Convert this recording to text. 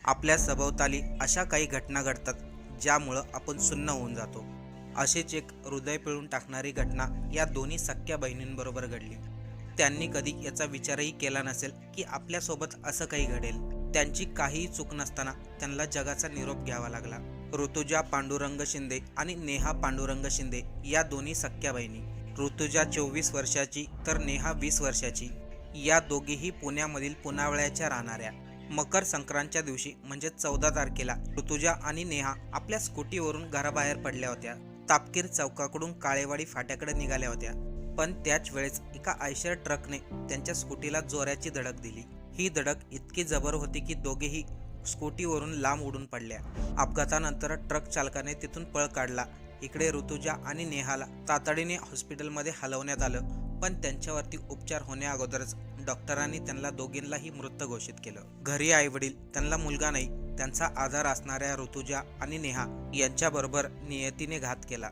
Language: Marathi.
आपल्या सभोवताली अशा काही घटना घडतात ज्यामुळं आपण सुन्न होऊन जातो. अशीच एक हृदय पिळून टाकणारी घटना या दोन्ही सख्ख्या बहिणींबरोबर घडली. त्यांनी कधी याचा विचारही केला नसेल की आपल्यासोबत असं काही घडेल. त्यांची काहीही चूक नसताना त्यांना जगाचा निरोप घ्यावा लागला. ऋतुजा पांडुरंग शिंदे आणि नेहा पांडुरंग शिंदे या दोन्ही सख्ख्या बहिणी. ऋतुजा 24 वर्षाची तर नेहा 20 वर्षाची. या दोघीही पुण्यामधील पुनावळ्याच्या राहणाऱ्या. मकर संक्रांतच्या दिवशी म्हणजे 14 तारखेला ऋतुजा आणि नेहा आपल्या स्कूटीवरून घराबाहेर पडल्या होत्या. तापकीर चौकाकडून काळेवाडी फाट्याकडे निघाल्या होत्या. पण त्याच वेळेस एका आयशर ट्रकने त्यांच्या स्कूटीला जोराची धडक दिली. ही धडक इतकी जबर होती की दोघेही स्कूटीवरून लांब उडून पडल्या. अपघातानंतर ट्रक चालकाने तिथून पळ काढला. इकडे ऋतुजा आणि नेहाला तातडीने हॉस्पिटलमध्ये हलवण्यात आलं, पण त्यांच्यावरती उपचार होण्याअगोदरच डॉक्टरांनी त्यांना दोघींनाही मृत घोषित केलं. घरी आईवडील, त्यांना मुलगा नाही, त्यांचा आधार असणाऱ्या ऋतुजा आणि नेहा यांच्याबरोबर नियतीने घात केला.